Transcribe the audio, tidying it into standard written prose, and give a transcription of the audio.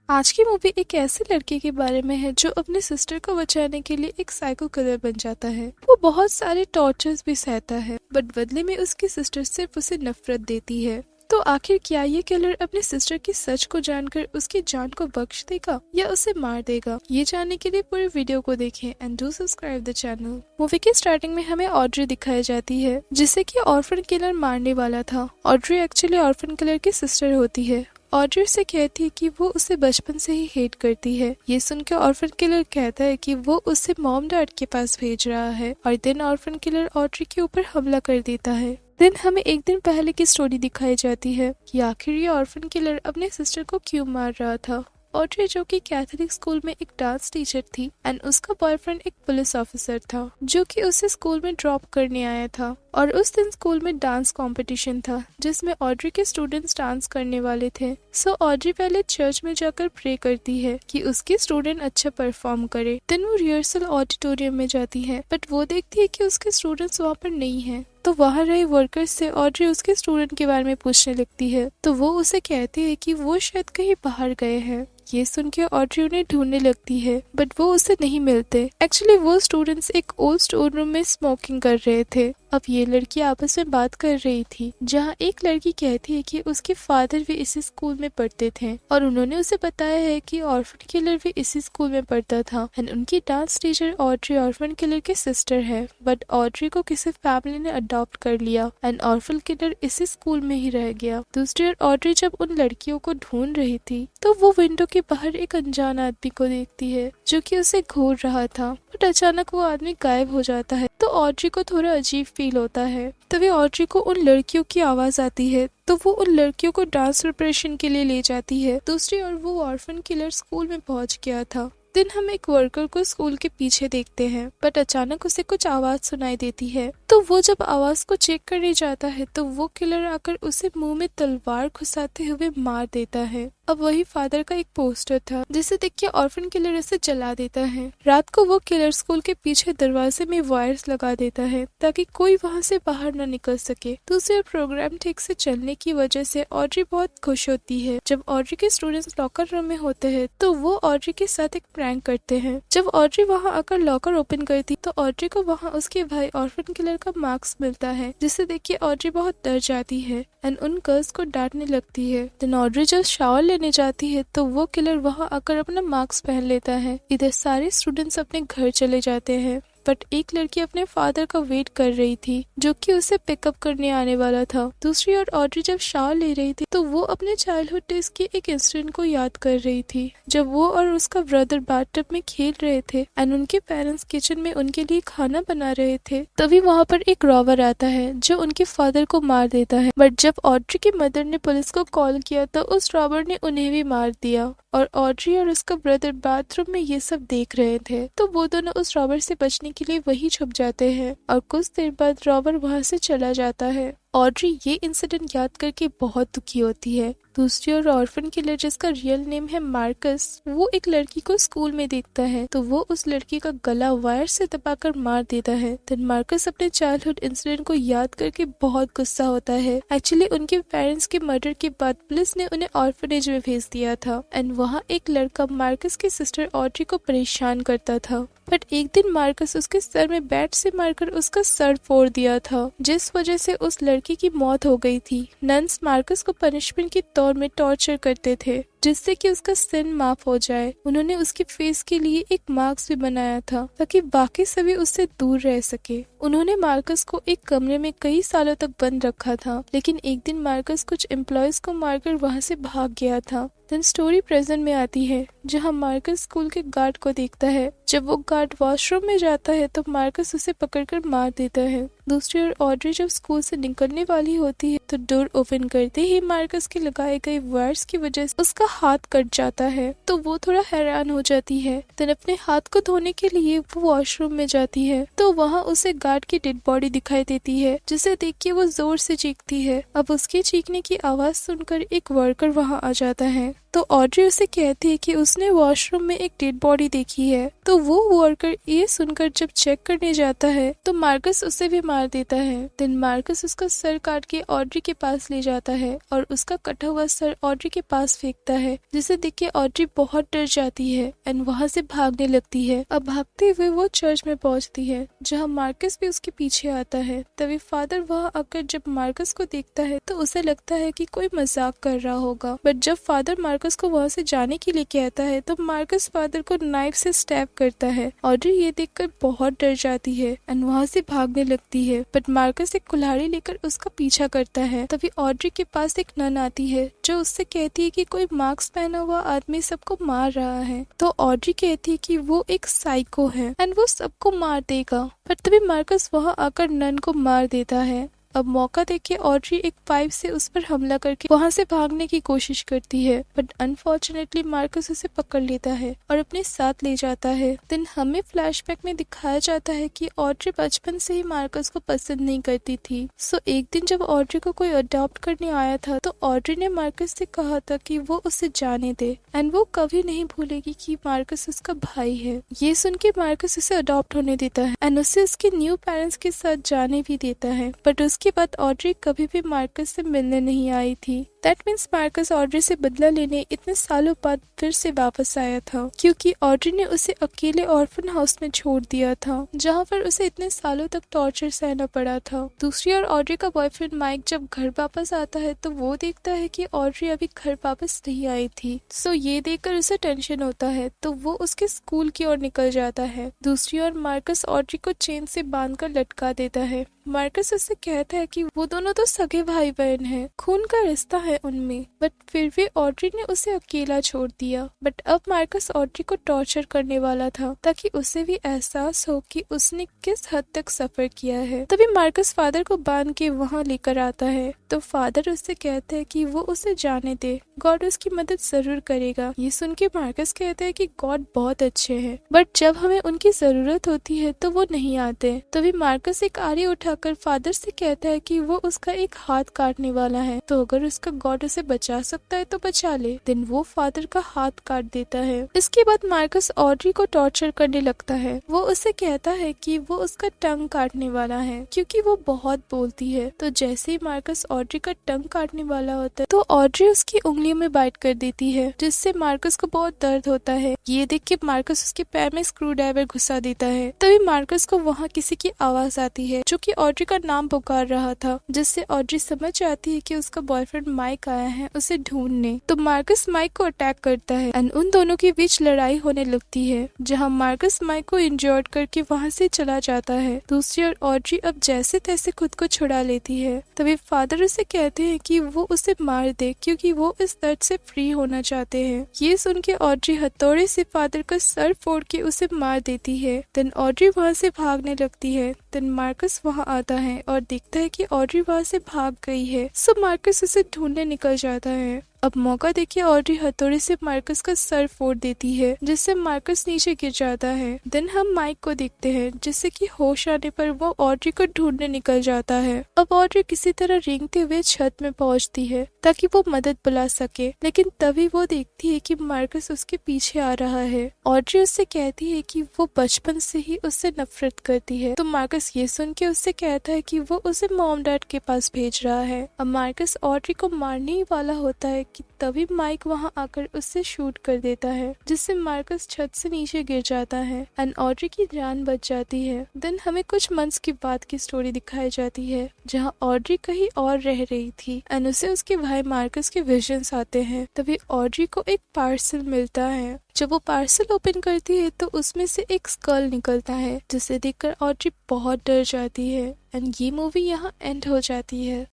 आज की मूवी एक ऐसे लड़के के बारे में है जो अपने सिस्टर को बचाने के लिए एक साइको किलर बन जाता है। वो बहुत सारे टॉर्चर्स भी सहता है बट बदले में उसकी सिस्टर सिर्फ उसे नफरत देती है। तो आखिर क्या ये किलर अपने सिस्टर की सच को जानकर उसकी जान को बख्श देगा या उसे मार देगा? ये जानने के लिए पूरे वीडियो को देखें and do subscribe the channel. Movie की स्टार्टिंग में हमें ऑड्री दिखाई जाती है जिसे कि ऑर्फन किलर मारने वाला था। ऑड्री एक्चुअली ऑर्फन किलर की सिस्टर होती है। ऑड्री उसे कहती है कि वो उसे बचपन से ही हेट करती है। ये सुनकर ऑर्फन किलर कहता है कि वो उसे मॉम डैड के पास भेज रहा है और देन ऑर्फन किलर ऑड्री के ऊपर हमला कर देता है। देन हमें एक दिन पहले की स्टोरी दिखाई जाती है कि आखिर ये ऑर्फन किलर अपने सिस्टर को क्यों मार रहा था। ऑड्री जो कि कैथोलिक स्कूल में एक डांस टीचर थी एंड उसका बॉयफ्रेंड एक पुलिस ऑफिसर था जो कि उसे स्कूल में ड्रॉप करने आया था। और उस दिन स्कूल में डांस कंपटीशन था जिसमें ऑड्री के स्टूडेंट्स डांस करने वाले थे। सो ऑड्री पहले चर्च में जाकर प्रे करती है कि उसके स्टूडेंट अच्छा परफॉर्म करे। देन वो रिहर्सल ऑडिटोरियम में जाती है बट वो देखती है कि उसके स्टूडेंट्स वहाँ पर नहीं है। तो वहाँ रहे वर्कर्स से ऑड्री उसके स्टूडेंट के बारे में पूछने लगती है तो वो उसे कहते हैं कि वो शायद कहीं बाहर गए हैं। ये सुन के ऑड्री उन्हें ढूंढने लगती है बट वो उसे नहीं मिलते। एक्चुअली वो स्टूडेंट्स एक ओल्ड स्टोर रूम में स्मोकिंग कर रहे थे। अब ये लड़की आपस में बात कर रही थी जहाँ एक लड़की कहती है कि उसके फादर भी इसी स्कूल में पढ़ते थे और उन्होंने उसे बताया है कि ऑर्फन किलर भी इसी स्कूल में पढ़ता था एंड उनकी dance teacher Audrey orphan killer की सिस्टर है बट ऑड्री को किसी फैमिली ने अडॉप्ट कर लिया एंड ऑर्फन किलर इसी स्कूल में ही रह गया। दूसरी ओर ऑड्री जब उन लड़कियों को ढूंढ रही थी तो वो विंडो के बाहर एक अनजान आदमी को देखती है जो कि उसे घूर रहा था बट अचानक वो आदमी गायब हो जाता है। तो ऑड्री को थोड़ा अजीब फील होता है। तभी ऑड्री को उन लड़कियों की आवाज आती है तो वो उन लड़कियों को डांस प्रिपरेशन के लिए ले जाती है। दूसरी ओर वो ऑर्फन किलर स्कूल में पहुंच गया था। दिन हम एक वर्कर को स्कूल के पीछे देखते हैं बट अचानक उसे कुछ आवाज सुनाई देती है। तो वो जब आवाज को चेक करने जाता है तो वो किलर आकर उसे मुंह में तलवार घुसाते हुए मार देता है। अब वही फादर का एक पोस्टर था जिसे देख के ऑर्फन किलर इसे जला देता है। रात को वो किलर स्कूल के पीछे दरवाजे में वायर्स लगा देता है ताकि कोई वहां से बाहर न निकल सके। दूसरे प्रोग्राम ठीक से चलने की वजह से ऑड्री बहुत खुश होती है। जब ऑड्री के स्टूडेंट्स लॉकर रूम में होते हैं तो वो ऑड्री के साथ एक प्रैंक करते हैं। जब ऑड्री वहां आकर लॉकर ओपन करती तो ऑड्री को वहां उसके भाई ऑर्फन किलर का मार्क्स मिलता है जिसे देख के ऑड्री बहुत डर जाती है एंड उन गर्ल्स को डांटने लगती है। देन ऑड्री जब शावर लेने जाती है तो वो किलर वहां आकर अपना मार्क्स पहन लेता है। इधर सारे स्टूडेंट्स अपने घर चले जाते हैं बट एक लड़की अपने फादर का वेट कर रही थी जो कि उसे पिकअप करने आने वाला था। दूसरी ओर ऑड्री जब शावर ले रही थी तो वो अपने चाइल्डहुड डेज के एक इंसिडेंट को याद कर रही थी जब वो और उसका ब्रदर बाथटब में खेल रहे थे एंड उनके पेरेंट्स किचन में उनके लिए खाना बना रहे थे। तभी वहाँ पर एक रॉबर आता है जो उनके फादर को मार देता है बट जब ऑड्री की मदर ने पुलिस को कॉल किया तो उस रॉबर ने उन्हें भी मार दिया और ऑड्री और उसका ब्रदर बाथरूम में ये सब देख रहे थे। तो वो दोनों उस रॉबर से बचने के लिए वही छुप जाते हैं और कुछ देर बाद रॉबर वहां से चला जाता है। ऑड्री ये इंसिडेंट याद करके बहुत दुखी होती है। दूसरी ओर ऑर्फन किलर जिसका रियल नेम है मार्कस वो एक लड़की को स्कूल में देखता है तो वो उस लड़की का गला वायर से दबाकर मार देता है। देन मार्कस अपने चाइल्डहुड इंसिडेंट को याद करके बहुत गुस्सा होता है। एक्चुअली उनके पेरेंट्स के मर्डर के बाद पुलिस ने उन्हें ऑर्फनेज में भेज दिया था एंड वहाँ एक लड़का मार्कस की सिस्टर ऑड्री को परेशान करता था बट एक दिन मार्कस उसके सर में बैट से मारकर उसका सर फोड़ दिया था जिस वजह से उस लड़की की मौत हो गई थी। नन्स मार्कस को पनिशमेंट के तौर में टॉर्चर करते थे जिससे कि उसका सिन माफ हो जाए। उन्होंने उसके फेस के लिए एक मार्क्स भी बनाया था ताकि बाकी सभी उससे दूर रह सके। उन्होंने मार्कस को एक कमरे में कई सालों तक बंद रखा था लेकिन एक दिन मार्कस कुछ एम्प्लॉयज को मारकर वहां से भाग गया था। देन स्टोरी प्रेजेंट में आती है जहां मार्कस स्कूल के गार्ड को देखता है। जब वो गार्ड वॉशरूम में जाता है तो मार्कस उसे पकड़कर मार देता है। दूसरी ओर ऑड्री जब स्कूल से निकलने वाली होती है तो डोर ओपन करते ही मार्कस के लगाए गए वायर्स की वजह से उसका हाथ कट जाता है तो वो थोड़ा हैरान हो जाती है। देन अपने हाथ को धोने के लिए वो वॉशरूम में जाती है तो वहाँ उसे गार्ड की डेड बॉडी दिखाई देती है जिसे देख के वो जोर से चीखती है। अब उसके चीखने की आवाज सुनकर एक वर्कर वहाँ आ जाता है तो ऑड्री उसे कहती है कि उसने वॉशरूम में एक डेड बॉडी देखी है। तो वो वर्कर ये सुनकर जब चेक करने जाता है तो मार्कस उसे भी मार देता है। देन मार्कस उसका सर काट के ऑड्री के पास ले जाता है और उसका कटा हुआ सर ऑड्री के पास फेंकता है, जिसे देख के ऑड्री बहुत डर जाती है एंड वहाँ से भागने लगती है। अब भागते हुए वो चर्च में पहुँचती है जहाँ मार्कस भी उसके पीछे आता है। तभी फादर वहाँ आकर जब मार्कस को देखता है तो उसे लगता है कि कोई मजाक कर रहा होगा, बट जब फादर मार्कस को वहाँ से जाने के लिए कहता है तो मार्कस फादर को नाइफ से स्टैब करता है। ऑड्री ये देखकर बहुत डर जाती है एंड वहाँ से भागने लगती है, बट मार्कस एक कुल्हाड़ी लेकर उसका पीछा करता है। तभी ऑड्री के पास एक नन आती है जो उससे कहती है कि कोई मास्क पहना हुआ आदमी सबको मार रहा है। तो ऑड्री कहती है कि वो एक साइको है एंड वो सबको मार देगा, पर तभी मार्कस वहाँ आकर नन को मार देता है। अब मौका देके ऑड्री एक पाइप से उस पर हमला करके वहाँ से भागने की कोशिश करती है, बट अनफॉर्चुनेटली मार्कस उसे पकड़ लेता है और अपने साथ ले जाता है। देन हमें फ्लैशबैक में दिखाया जाता है कि ऑड्री बचपन से ही मार्कस को पसंद नहीं करती थी। सो एक दिन जब ऑड्री को कोई अडॉप्ट करने आया था तो ऑड्री ने मार्कस से कहा था कि वो उसे जाने दे एंड वो कभी नहीं भूलेगी कि मार्कस उसका भाई है। ये सुन के मार्कस उसे अडॉप्ट होने देता है एंड उसे उसके न्यू पेरेंट्स के साथ जाने भी देता है, बट उसके बाद ऑड्री कभी भी मार्कस से मिलने नहीं आई थी। दैट मीन्स मार्कस ऑड्री से बदला लेने इतने सालों बाद फिर से वापस आया था, क्योंकि ऑड्री ने उसे अकेले ऑर्फन हाउस में छोड़ दिया था जहाँ पर उसे इतने सालों तक टॉर्चर सहना पड़ा था। दूसरी ओर ऑड्री का बॉयफ्रेंड माइक जब घर वापस आता है तो वो देखता है कि ऑड्री अभी घर वापस नहीं आई थी। सो ये देखकर उसे टेंशन होता है तो वो उसके स्कूल की ओर निकल जाता है। दूसरी ओर मार्कस ऑड्री को चेन से बांधकर लटका देता है। मार्कस उससे कहता है कि वो दोनों तो सगे भाई बहन हैं, खून का रिश्ता है उनमें, बट फिर भी ऑड्री ने उसे अकेला छोड़ दिया। बट अब मार्कस ऑड्री को टॉर्चर करने वाला था ताकि उसे भी एहसास हो कि उसने किस हद तक सफर किया है। तभी मार्कस फादर को बांध के वहाँ लेकर आता है तो फादर उससे कहते हैं कि वो उसे जाने दे, गॉड उसकी मदद जरूर करेगा। ये सुन के मार्कस कहते हैं कि गॉड बहुत अच्छे हैं, बट जब हमें उनकी जरूरत होती है तो वो नहीं आते। तभी मार्कस एक आरी उठाकर फादर से कहता है कि वो उसका एक हाथ काटने वाला है, तो अगर उसका गॉड उसे बचा सकता है तो बचा ले। देन वो फादर का हाथ काट देता है। इसके बाद मार्कस ऑड्री को टॉर्चर करने लगता है। वो उसे कहता है कि वो उसका टंग काटने वाला है क्योंकि वो बहुत बोलती है। तो जैसे ही मार्कस ऑड्री का टंग काटने वाला होता है तो ऑड्री उसकी उंगलियों में बाइट कर देती है, जिससे मार्कस को बहुत दर्द होता है। ये देख के मार्कस उसके पैर में स्क्रू ड्राइवर घुसा देता है। तभी मार्कस को वहाँ किसी की आवाज आती है जो कि ऑड्री का नाम पुकार रहा था, जिससे ऑड्री समझ जाती है कि उसका बॉयफ्रेंड माइक आया है उसे ढूंढने। तो मार्कस माइक को अटैक करता है एंड उन दोनों के बीच लड़ाई होने लगती है, जहाँ मार्कस माइक को इंजर्ड करके वहाँ से चला जाता है। दूसरी ओर ऑड्री अब जैसे तैसे खुद को छुड़ा लेती है। तभी फादर उसे कहते हैं कि वो उसे मार दे क्योंकि वो इस दर्द से फ्री होना चाहते हैं। ये सुन के ऑड्री हथौड़े से फादर का सर फोड़ के उसे मार देती है। देन ऑड्री वहाँ से भागने लगती है। देन मार्कस वहाँ आता है और देखता है कि ऑड्री वहाँ से भाग गई है। सो मार्कस उसे ढूंढने निकल जाता है। अब मौका देखिए ऑड्री हथौड़े से मार्कस का सर फोड़ देती है, जिससे मार्कस नीचे गिर जाता है। देन हम माइक को देखते हैं, जिससे कि होश आने पर वो ऑड्री को ढूंढने निकल जाता है। अब ऑड्री किसी तरह रेंगते हुए छत में पहुंचती है ताकि वो मदद बुला सके, लेकिन तभी वो देखती है कि मार्कस उसके पीछे आ रहा है। ऑड्री उससे कहती है कि वो बचपन से ही उससे नफरत करती है। तो मार्कस ये सुन के उससे कहता है कि वो उसे मॉम डैड के पास भेज रहा है। अब मार्कस ऑड्री को मारने ही वाला होता है कि तभी माइक वहां आकर उससे शूट कर देता है, जिससे मार्कस छत से नीचे गिर जाता है एंड ऑड्री की जान बच जाती है। देन हमें कुछ मंथ्स के बाद की स्टोरी दिखाई जाती है, जहां ऑड्री कहीं और रह रही थी एंड उसे उसके भाई मार्कस के विजन्स आते हैं। तभी ऑड्री को एक पार्सल मिलता है। जब वो पार्सल ओपन करती है तो उसमें से एक स्कल निकलता है, जिसे देखकर ऑड्री बहुत डर जाती है एंड ये मूवी यहाँ एंड हो जाती है।